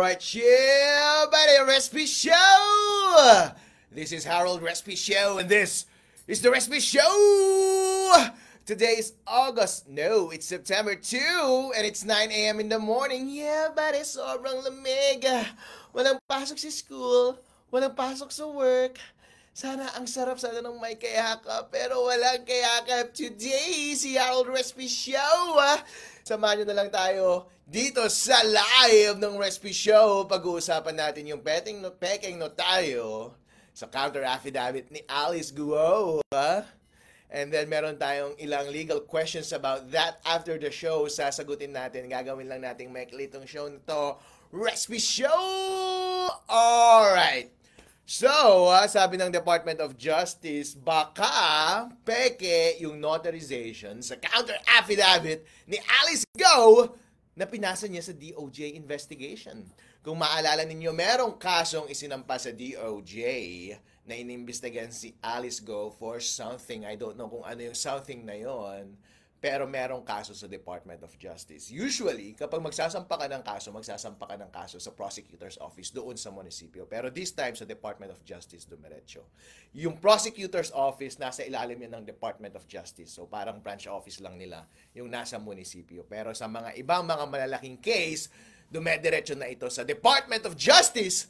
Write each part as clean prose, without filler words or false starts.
Alright, chill, buddy, Recipe Show! This is Harold Recipe Show, and this is the Recipe Show! Today is it's September 2, and it's 9 a.m. in the morning. Yeah, buddy, sobrang lamig. Walang pasok sa school, walang pasok sa work. Sana ang sarap sana ng may kayakap, pero walang kayakap today. Si Harold Recipe Show. Samahan nyo na lang tayo dito sa live ng Recipe Show. Pag-uusapan natin yung peking notaryo sa counter affidavit ni Alice Guo. And then meron tayong ilang legal questions about that after the show. Sasagutin natin. Gagawin lang natin maikli itong show na to. Recipe Show! Alright. So, sabi ng Department of Justice, baka peke yung notarization sa counter affidavit ni Alice Guo na pinasa niya sa DOJ investigation. Kung maalala ninyo, merong kasong isinampa sa DOJ na inimbestigahan si Alice Guo for something. I don't know kung ano yung something na yon, pero merong kaso sa Department of Justice. Usually, kapag magsasampa ka ng kaso sa prosecutor's office doon sa munisipyo. Pero this time, sa Department of Justice, dumiretso. Yung prosecutor's office, nasa ilalim yan ng Department of Justice. So, parang branch office lang nila yung nasa munisipyo. Pero sa mga ibang mga malalaking case, dumediretso na ito sa Department of Justice,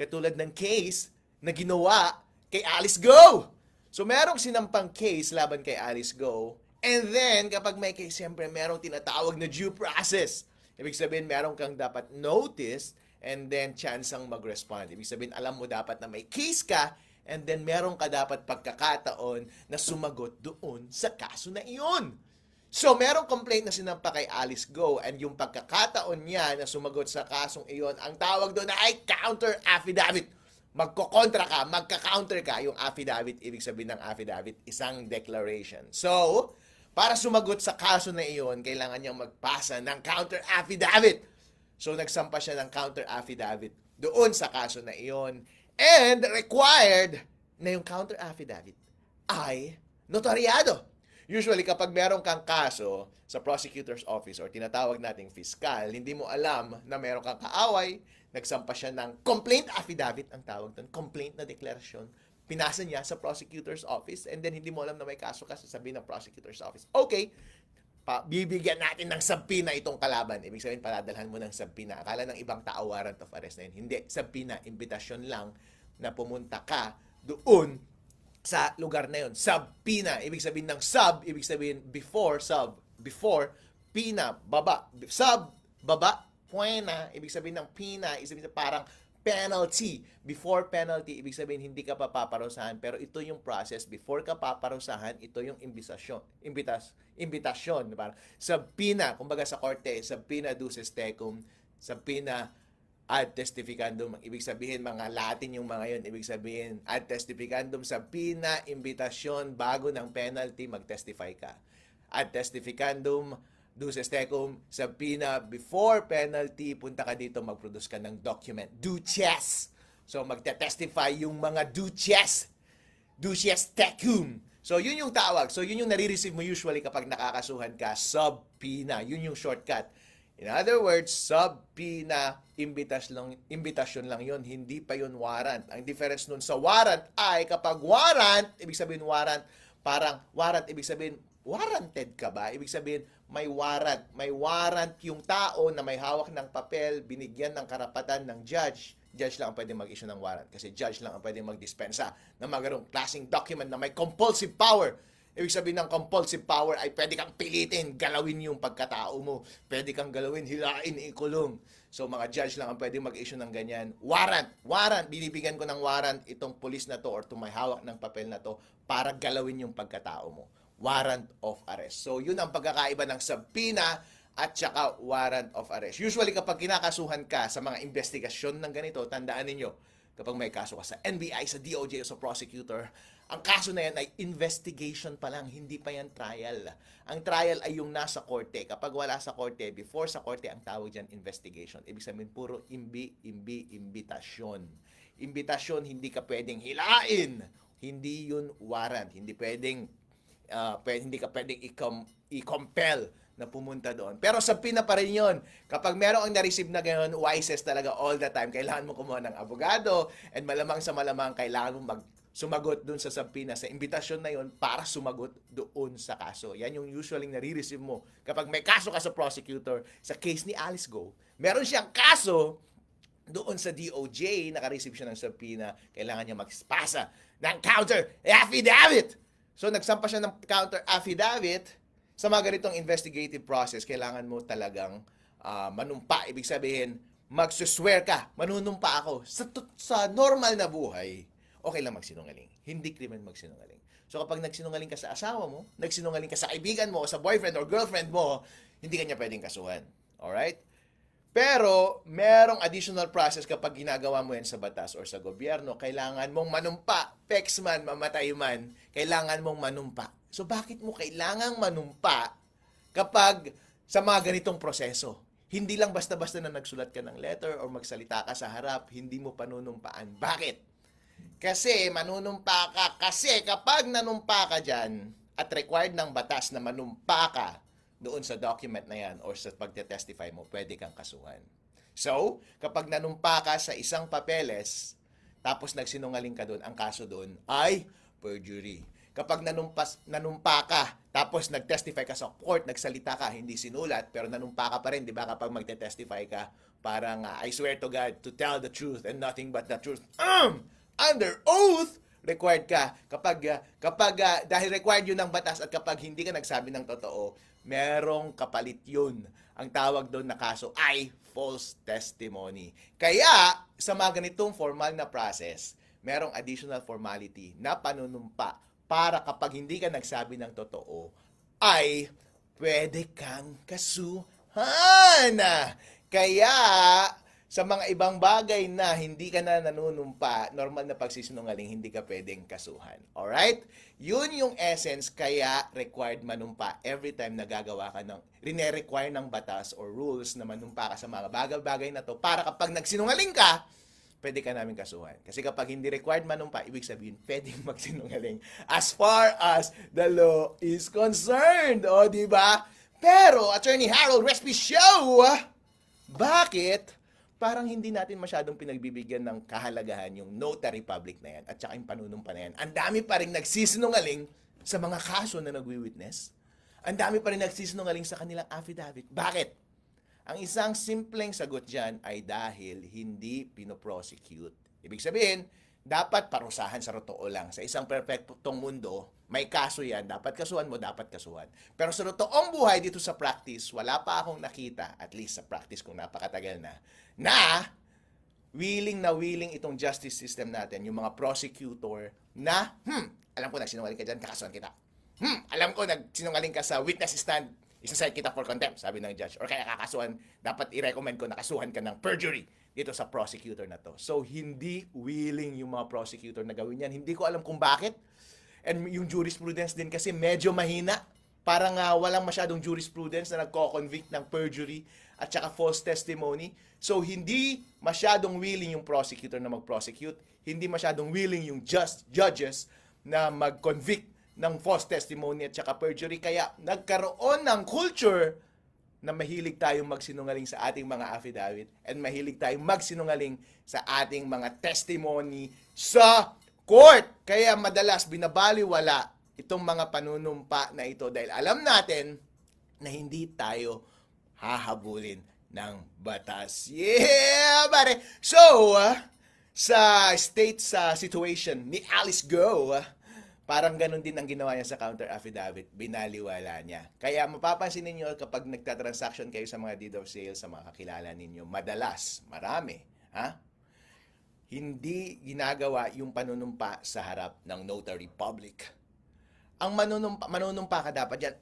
katulad ng case na ginawa kay Alice Guo. So, merong sinampang case laban kay Alice Guo. And then, kapag may case, siyempre, merong tinatawag na due process. Ibig sabihin, meron kang dapat notice and then chance ang mag-respond. Ibig sabihin, alam mo dapat na may case ka and then meron ka dapat pagkakataon na sumagot doon sa kaso na iyon. So, merong complaint na sinampa kay Alice Guo and yung pagkakataon niya na sumagot sa kasong iyon, ang tawag doon ay counter affidavit. Magkokontra ka, magka-counter ka. Yung affidavit, ibig sabihin ng affidavit, isang declaration. So, para sumagot sa kaso na iyon, kailangan niyang magpasa ng counter affidavit. So, nagsampa siya ng counter affidavit doon sa kaso na iyon. And required na yung counter affidavit ay notaryado. Usually, kapag meron kang kaso sa prosecutor's office or tinatawag nating fiscal, hindi mo alam na meron kang kaaway, nagsampa siya ng complaint affidavit, ang tawag doon, complaint na deklarasyon. Pinasa niya sa prosecutor's office and then hindi mo alam na may kaso ka, sasabihin ng prosecutor's office, okay, bibigyan natin ng subpoena itong kalaban. Ibig sabihin, paladalhan mo ng subpoena. Akala ng ibang tao, warrant of arrest na yun. Hindi, subpoena, imbitasyon lang na pumunta ka doon sa lugar na yun. Subpoena, ibig sabihin ng sub, ibig sabihin before, pina, baba, sub, baba, puena, ibig sabihin ng pina, ibig sabihin parang penalty. Before penalty, ibig sabihin hindi ka papaparusahan, pero ito yung process. Before ka paparusahan, ito yung imbitasyon. Parang subpoena, kumbaga sa korte, subpoena duces tecum, subpoena ad testificandum. Ibig sabihin, mga Latin yung mga yun. Ibig sabihin, ad testificandum, subpoena, imbitasyon, bago ng penalty, mag-testify ka. Ad testificandum, duces tecum, subpoena, before penalty, punta ka dito, mag-produce ka ng document. Duces. So, magte-testify yung mga duces. Duces tecum. So, yun yung tawag. So, yun yung nare-receive mo usually kapag nakakasuhan ka. Subpoena. Yun yung shortcut. In other words, subpoena, imbitasyon lang yun. Hindi pa yun warrant. Ang difference nun sa warrant ay kapag warrant, ibig sabihin warrant, ibig sabihin, warranted ka ba? Ibig sabihin, may warrant. May warrant yung tao na may hawak ng papel, binigyan ng karapatan ng judge. Judge lang ang pwede mag-issue ng warrant kasi judge lang ang pwede mag-dispensa ng mga ganung klaseng document na may compulsive power. Ibig sabihin ng compulsive power ay pwede kang pilitin, galawin yung pagkatao mo. Pwede kang galawin, hilain, ikulong. So, mga judge lang ang pwede mag-issue ng ganyan. Warrant. Binibigyan ko ng warrant itong police na to or itong may hawak ng papel na to para galawin yung pagkatao mo. Warrant of arrest. So, yun ang pagkakaiba ng subpoena at saka warrant of arrest. Usually, kapag kinakasuhan ka sa mga investigasyon ng ganito, tandaan ninyo, kapag may kaso ka sa NBI, sa DOJ o sa prosecutor, ang kaso na yan ay investigation pa lang, hindi pa yan trial. Ang trial ay yung nasa korte. Kapag wala sa korte, before sa korte, ang tawag dyan investigation. Ibig sabihin, puro imbitasyon. Imbitasyon, hindi ka pwedeng hilain. Hindi yun warrant. Hindi ka pwedeng i-compel na pumunta doon. Pero subpoena pa rin yun. Kapag meron ang na-receive na gano'n, WISES talaga all the time, kailangan mo kumuha ng abogado, and malamang sa malamang, kailangan mo sumagot doon sa subpoena, sa imbitasyon na yon para sumagot doon sa kaso. Yan yung usually nare-receive mo. Kapag may kaso ka sa prosecutor, sa case ni Alice Go, meron siyang kaso doon sa DOJ, naka-receive siya ng subpoena, kailangan niya magpasa ng counter affidavit. So, nagsampa siya ng counter affidavit. Sa mga ganitong investigative process, kailangan mo talagang manumpa. Ibig sabihin, magsuswear ka, manunumpa ako. Sa normal na buhay, okay lang magsinungaling. Hindi krimen magsinungaling. So kapag nagsinungaling ka sa asawa mo, nagsinungaling ka sa kaibigan mo, o sa boyfriend or girlfriend mo, hindi ka niya pwedeng kasuhan. Alright? Pero, merong additional process kapag ginagawa mo yan sa batas or sa gobyerno, kailangan mong manumpa. Pex man, mamatay man, kailangan mong manumpa. So bakit mo kailangang manumpa kapag sa mga ganitong proseso? Hindi lang basta-basta na nagsulat ka ng letter or magsalita ka sa harap, hindi mo panunumpaan. Bakit? Kasi manunumpa ka. Kasi kapag nanumpa ka dyan at required ng batas na manumpa ka doon sa document na yan or sa pagte-testify mo, pwede kang kasuhan. So, kapag nanumpa ka sa isang papeles, tapos nagsinungaling ka doon, ang kaso doon ay perjury. Kapag nanumpa ka, tapos nag-testify ka sa court, nagsalita ka, hindi sinulat, pero nanumpa ka pa rin, di ba? Kapag magte-testify ka, parang, I swear to God to tell the truth and nothing but the truth. Under oath, required ka. Dahil required yun ng batas at kapag hindi ka nagsabi ng totoo, merong kapalit yun. Ang tawag doon na kaso ay false testimony. Kaya, sa mga ganitong formal na process, merong additional formality na panunumpa para kapag hindi ka nagsabi ng totoo, ay pwede kang kasuhan. Kaya, sa mga ibang bagay na hindi ka na nanunumpa, normal na pagsisinungaling, hindi ka pwedeng kasuhan. Alright? Yun yung essence, kaya required manumpa every time na gagawa ka ng, rine-require ng batas or rules na manumpa ka sa mga bagay-bagay na to para kapag nagsinungaling ka, pwede ka namin kasuhan. Kasi kapag hindi required manumpa, ibig sabihin, pwedeng magsinungaling as far as the law is concerned. O, di ba? Pero, Attorney Harold Respi Show, bakit parang hindi natin masyadong pinagbibigyan ng kahalagahan yung notary public na yan at saka yung panunumpa na yan? Ang dami pa rin nagsisinungaling sa mga kaso na nagwi-witness. Ang dami pa rin nagsisinungaling sa kanilang affidavit. Bakit? Ang isang simpleng sagot dyan ay dahil hindi pinoprosecute. Ibig sabihin, dapat parusahan sa totoo lang. Sa isang perfectong mundo, may kaso yan, dapat kasuhan mo, dapat kasuhan. Pero sa totoong buhay dito sa practice, wala pa akong nakita, at least sa practice kung napakatagal na willing itong justice system natin, yung mga prosecutor na, alam ko nagsinungaling ka dyan, kakasuhan kita. Alam ko nagsinungaling ka sa witness stand, isa-cite kita for contempt, sabi ng judge. Or kaya kakasuhan, dapat i-recommend ko na kasuhan ka ng perjury dito sa prosecutor na to. So, hindi willing yung mga prosecutor na gawin yan. Hindi ko alam kung bakit. And yung jurisprudence din kasi medyo mahina. Parang walang masyadong jurisprudence na nagko-convict ng perjury at saka false testimony. So, hindi masyadong willing yung prosecutor na mag-prosecute. Hindi masyadong willing yung judges na mag-convict ng false testimony at saka perjury. Kaya nagkaroon ng culture na mahilig tayong magsinungaling sa ating mga affidavit and mahilig tayong magsinungaling sa ating mga testimony sa court. Kaya madalas binabaliwala itong mga panunumpa na ito dahil alam natin na hindi tayo hahabulin ng batas. Yeah, pare! So, sa situation ni Alice Go, parang ganun din ang ginawa niya sa counter affidavit, binaliwala niya. Kaya mapapansin ninyo kapag nagtatransaction kayo sa mga deed of sale sa mga kakilala ninyo, madalas, marami, hindi ginagawa yung panunumpa sa harap ng notary public. Ang manunumpa ka dapat yan,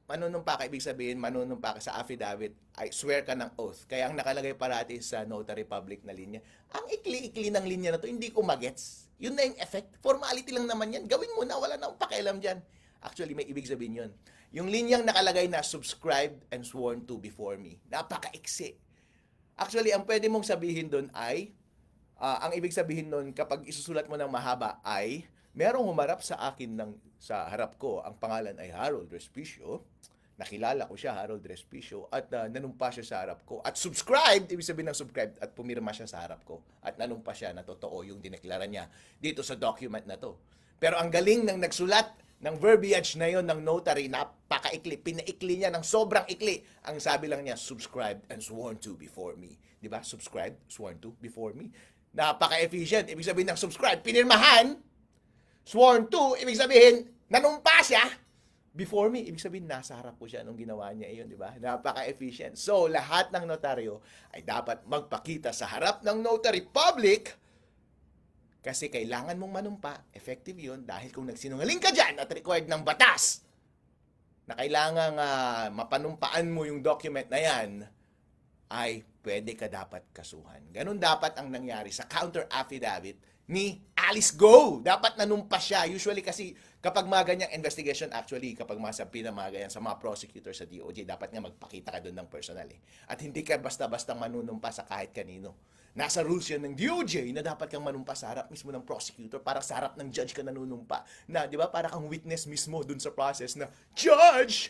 manunumpa ka, ibig sabihin, manunumpa ka sa affidavit, ay swear ka ng oath. Kaya ang nakalagay parati sa notary public na linya, ang ikli-ikli ng linya na to, hindi ko magets. Yun na yung effect. Formality lang naman yan. Gawin mo na, wala na akong pakialam dyan. Actually, may ibig sabihin yun. Yung linyang nakalagay na subscribed and sworn to before me. Napaka-iksi. Actually, ang pwede mong sabihin doon ay, ang ibig sabihin doon, kapag isusulat mo ng mahaba ay, merong humarap sa akin sa harap ko, ang pangalan ay Harold Respicio, nakilala ko siya, Harold Respicio, at nanumpa siya sa harap ko. At subscribed, ibig sabihin ng subscribed, at pumirma siya sa harap ko. At nanumpa siya na totoo yung dineklara niya dito sa document na to. Pero ang galing ng nagsulat ng verbiage na yon ng notary, napakaikli, pinaikli niya ng sobrang ikli. Ang sabi lang niya, subscribed and sworn to before me. Diba? Subscribed, sworn to before me. Napaka-efficient. Ibig sabihin ng subscribe, pinirmahan, sworn to, ibig sabihin, nanumpa siya, before me, ibig sabihin, nasa harap ko siya nung ginawa niya iyon, di ba? Napaka-efficient. So, lahat ng notaryo ay dapat magpakita sa harap ng notary public kasi kailangan mong manumpa. Effective yun dahil kung nagsinungaling ka dyan at required ng batas na kailangan mapanumpaan mo yung document na yan, ay pwede ka dapat kasuhan. Ganun dapat ang nangyari sa counter affidavit ni Alice Go. Dapat nanumpa siya. Usually kasi kapag mga ganyang investigation, actually, kapag masabi na mga ganyan sa mga prosecutor sa DOJ, dapat nga magpakita ka doon ng personal eh. At hindi ka basta-basta manunumpa sa kahit kanino. Nasa rules yan ng DOJ na dapat kang manumpa sa harap mismo ng prosecutor, para sa harap ng judge ka nanunumpa. Na, di ba, para kang witness mismo doon sa process na, Judge!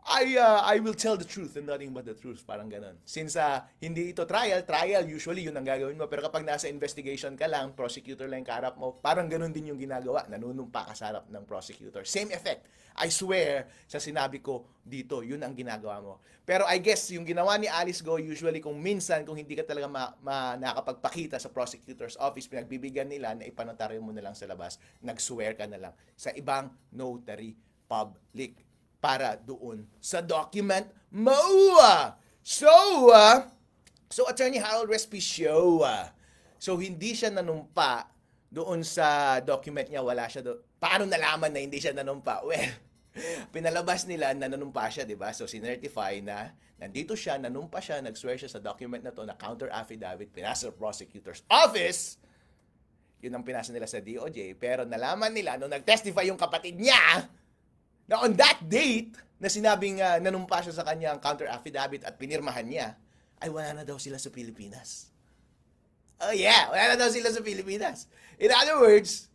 I will tell the truth and nothing but the truth. Parang ganun. Since hindi ito trial usually yun ang gagawin mo. Pero kapag nasa investigation ka lang, prosecutor lang yung kaharap mo, parang ganun din yung ginagawa. Nanunumpa ka sa harap ng prosecutor. Same effect. I swear, sa sinabi ko dito, yun ang ginagawa mo. Pero I guess, yung ginawa ni Alice Go, usually kung minsan, kung hindi ka talaga nakapagpakita sa prosecutor's office, pinagbibigyan nila na ipanotaryo mo na lang sa labas, nag-swear ka na lang sa ibang notary public para doon sa document mo. So Attorney Harold Respicio, so hindi siya nanumpa doon sa document niya, wala siya doon. Paano nalaman na hindi siya nanumpa? Well, pinalabas nila na nanumpa siya, di ba? So sinertify na nandito siya, nanumpa siya, nag-swear siya sa document na to na counter affidavit, pinasa sa prosecutor's office. Yun ang pinasa nila sa DOJ. Pero nalaman nila nung nag-testify yung kapatid niya, na on that date, na sinabing nanumpa siya sa kanyang counter affidavit at pinirmahan niya, ay wala na daw sila sa Pilipinas. Oh yeah, wala na daw sila sa Pilipinas. In other words,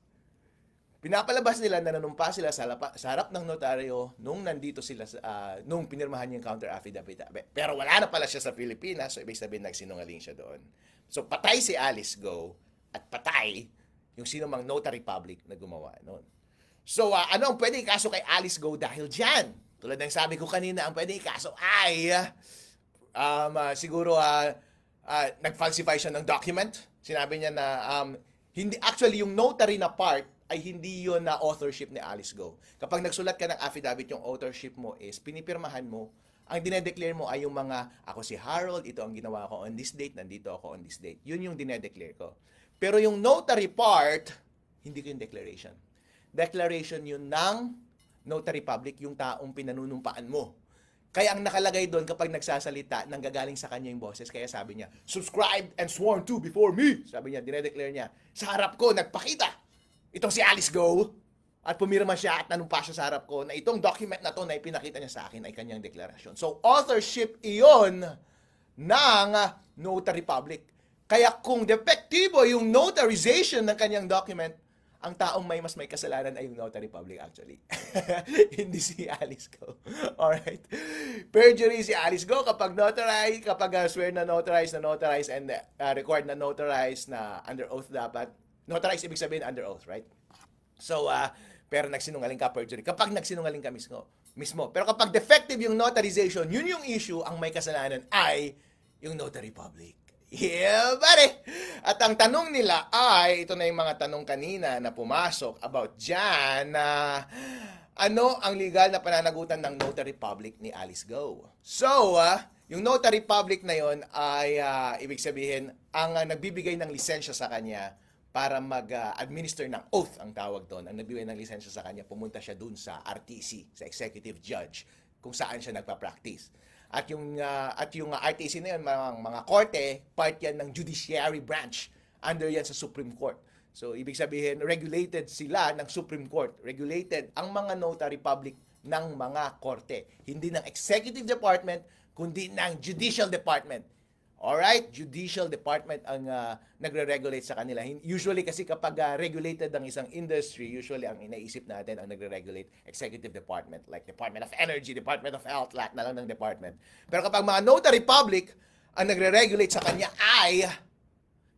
pinapalabas nila na nanumpa sila sa harap ng notaryo nung nandito sila, nung pinirmahan niya yung counter affidavit. Pero wala na pala siya sa Pilipinas, so ibig sabihin nagsinungaling siya doon. So patay si Alice Go at patay yung sino mang notary public na gumawa noon. So, ano ang pwede ikaso kay Alice Go dahil dyan? Tulad ng sabi ko kanina, ang pwede ikaso ay siguro nag-falsify siya ng document. Sinabi niya na hindi, actually yung notary na part ay hindi yun na authorship ni Alice Go. Kapag nagsulat ka ng affidavit, yung authorship mo is pinipirmahan mo. Ang dinedeclare mo ay yung mga, ako si Harold, ito ang ginawa ko on this date, nandito ako on this date. Yun yung dinedeclare ko. Pero yung notary part, hindi ko yung declaration. Declaration yun ng notary public, yung taong pinanunumpaan mo. Kaya ang nakalagay doon kapag nagsasalita, nanggagaling sa kanya yung boses. Kaya sabi niya, subscribed and sworn to before me. Sabi niya, dinedeclare niya, sa harap ko, nagpakita. Itong si Alice Go. At pumirma siya at nanumpa siya sa harap ko na itong document na to na ipinakita niya sa akin ay kanyang deklarasyon. So, authorship iyon ng notary public. Kaya kung defektibo yung notarization ng kanyang document, ang taong mas may kasalanan ay yung notary public actually. Hindi si Alice Go. Alright? Perjury si Alice Go kapag notarize, kapag swear na notarize and required na notarize na under oath dapat. Notarize ibig sabihin under oath, right? So, pero nagsinungaling ka, perjury. Kapag nagsinungaling ka mismo. Pero kapag defective yung notarization, yun yung issue, ang may kasalanan ay yung notary public. Yeah, buddy! At ang tanong nila ay, ito na yung mga tanong kanina na pumasok about dyan, ano ang legal na pananagutan ng notary public ni Alice Go? So, yung notary public na yon ay, ibig sabihin, ang nagbibigay ng lisensya sa kanya para mag-administer ng oath, ang tawag doon. Ang nagbibigay ng lisensya sa kanya, pumunta siya dun sa RTC, sa executive judge, kung saan siya nagpa-practice. At yung RTC na yun, mga korte, part yan ng judiciary branch. Under yan sa Supreme Court. So, ibig sabihin, regulated sila ng Supreme Court. Regulated ang mga notary public ng mga korte. Hindi ng executive department, kundi ng judicial department. Alright? Judicial Department ang nagre-regulate sa kanila. Usually kasi kapag regulated ang isang industry, usually ang inaisip natin ang nagre-regulate Executive Department, like Department of Energy, Department of Health, lahat na lang ng department. Pero kapag mga notary public, ang nagre-regulate sa kanya ay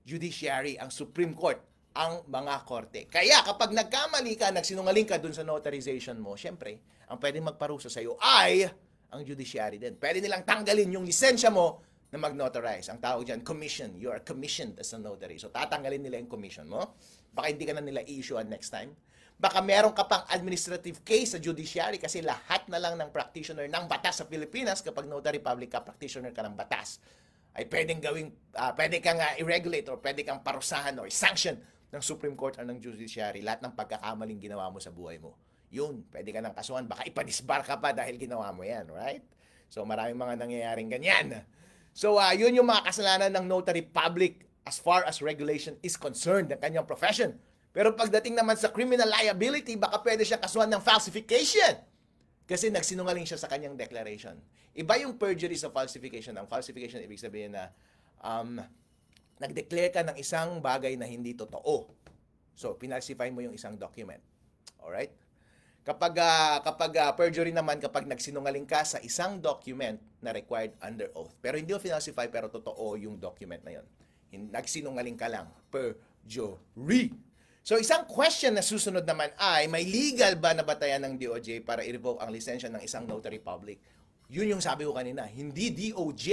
Judiciary, ang Supreme Court, ang mga korte. Kaya kapag nagkamali ka, nagsinungaling ka dun sa notarization mo, syempre, ang pwedeng magparusa sa'yo ay ang Judiciary din. Pwede nilang tanggalin yung lisensya mo na mag-notarize. Ang tawag dyan, commission. You are commissioned as a notary. So, tatanggalin nila yung commission mo. Baka hindi ka na nila i-issuean next time. Baka meron ka pang administrative case sa judiciary kasi lahat na lang ng practitioner ng batas sa Pilipinas, kapag notary public ka, practitioner ka ng batas, ay pwedeng gawing, pwede kang i-regulate or pwede kang parusahan or sanction ng Supreme Court o ng judiciary lahat ng pagkakamaling ginawa mo sa buhay mo. Yun, pwede ka ng kasuhan. Baka ipadisbar ka pa dahil ginawa mo yan, right? So, maraming mga nangyayaring ganyan. So, yun yung mga kasalanan ng notary public as far as regulation is concerned, ng kanyang profession. Pero pagdating naman sa criminal liability, baka pwede siya kasuhan ng falsification. Kasi nagsinungaling siya sa kanyang declaration. Iba yung perjury sa falsification. Ang falsification, ibig sabihin na nag-declare ka ng isang bagay na hindi totoo. So, pinalsify mo yung isang document. Alright? Kapag perjury naman, kapag nagsinungaling ka sa isang document na required under oath. Pero hindi mo finalsify, pero totoo yung document na yon. Nagsinungaling ka lang. Perjury. So, isang question na susunod naman ay, may legal ba na batayan ng DOJ para i-revoke ang lisensya ng isang notary public? Yun yung sabi ko kanina. Hindi DOJ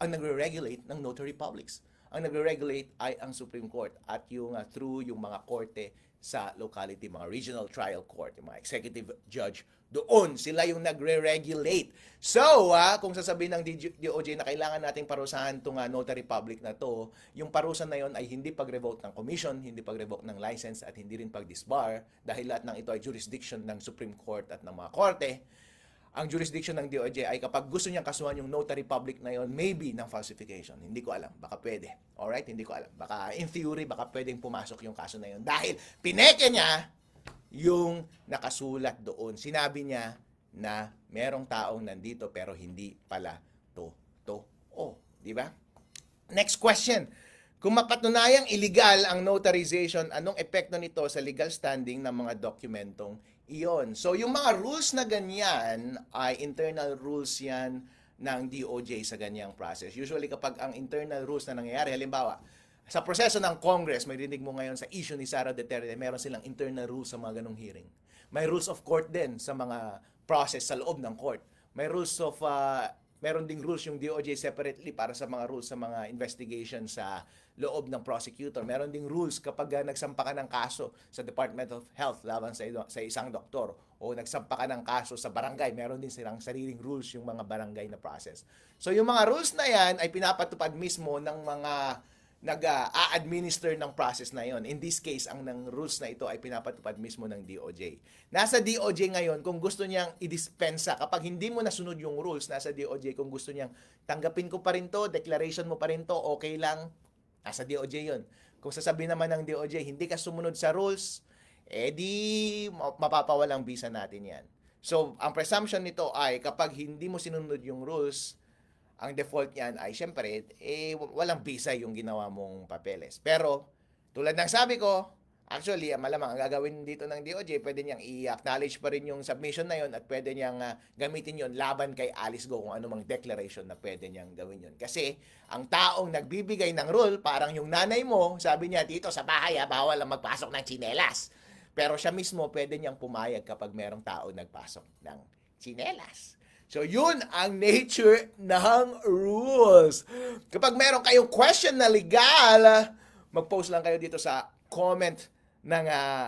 ang nagre-regulate ng notary publics. Ang nagre-regulate ay ang Supreme Court at yung through yung mga korte sa locality, mga regional trial court, yung mga executive judge, doon sila yung nagre-regulate. So, kung sasabihin ng DOJ na kailangan nating parusahan itong notary public na to, yung parusa na yon ay hindi pag-revoke ng commission, hindi pag-revoke ng license, at hindi rin pag-disbar, dahil lahat ng ito ay jurisdiction ng Supreme Court at ng mga korte. Ang jurisdiction ng DOJ ay kapag gusto niyang kasuhan yung notary public na yon, maybe ng falsification. Hindi ko alam. Baka pwede. Alright? Hindi ko alam. Baka in theory, baka pwedeng pumasok yung kaso na yon. Dahil pineke niya yung nakasulat doon. Sinabi niya na merong taong nandito pero hindi pala totoo. Di ba? Next question. Kung mapatunayang illegal ang notarization, anong epekto nito sa legal standing ng mga dokumentong iyon? So, yung mga rules na ganyan ay internal rules yan ng DOJ sa ganyang process. Usually, kapag ang internal rules na nangyayari, halimbawa, sa proseso ng Congress, may rinig mo ngayon sa issue ni Sara Duterte, meron silang internal rules sa mga ganong hearing. May rules of court din sa mga process sa loob ng court. May rules of, meron ding rules yung DOJ separately para sa mga rules sa mga investigation sa loob ng prosecutor. Meron ding rules kapag nagsampa ka ng kaso sa Department of Health laban sa isang doktor o nagsampa ka ng kaso sa barangay. Meron din silang sariling rules yung mga barangay na process. So yung mga rules na yan ay pinapatupad mismo ng mga nag-a-administer ng process na yon. In this case, ang ng rules na ito ay pinapatupad mismo ng DOJ. Nasa DOJ ngayon kung gusto niyang i-dispensa. Kapag hindi mo nasunod yung rules, nasa DOJ kung gusto niyang tanggapin ko pa rin to, declaration mo pa rin to, okay lang. Nasa DOJ yun. Kung sasabihin naman ng DOJ, hindi ka sumunod sa rules, di mapapawalang visa natin yan. So, ang presumption nito ay kapag hindi mo sinunod yung rules, ang default yan ay syempre, walang visa yung ginawa mong papeles. Pero, tulad ng sabi ko, actually, malamang ang gagawin dito ng DOJ, pwede niyang i-acknowledge pa rin yung submission na yon at pwede niyang gamitin yon laban kay Alice Go kung anumang declaration na pwede niyang gawin yon. Kasi, ang taong nagbibigay ng rule, parang yung nanay mo, sabi niya, dito sa bahay, bawal ang magpasok ng tsinelas. Pero siya mismo, pwede niyang pumayag kapag merong tao nagpasok ng tsinelas. So, yun ang nature ng rules. Kapag meron kayong question na legal, mag-post lang kayo dito sa comment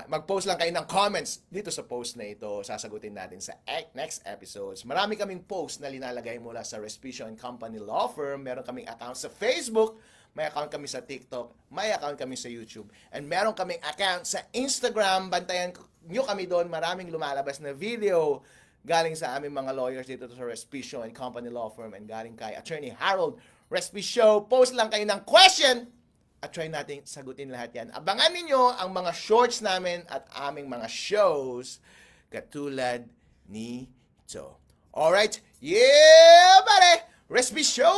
mag-post lang kayo ng comments dito sa post na ito. Sasagutin natin sa next episodes. Marami kaming post na linalagay mula sa Respicio & Company Law Firm. Meron kaming account sa Facebook. May account kami sa TikTok. May account kami sa YouTube. And meron kaming account sa Instagram. Bantayan nyo kami doon. Maraming lumalabas na video galing sa aming mga lawyers dito sa Respicio & Company Law Firm and galing kay Attorney Harold Respicio. Post lang kayo ng question at try natin sagutin lahat yan. Abangan ninyo ang mga shorts namin at aming mga shows katulad nito. Alright? Yeah, pare! Respicio!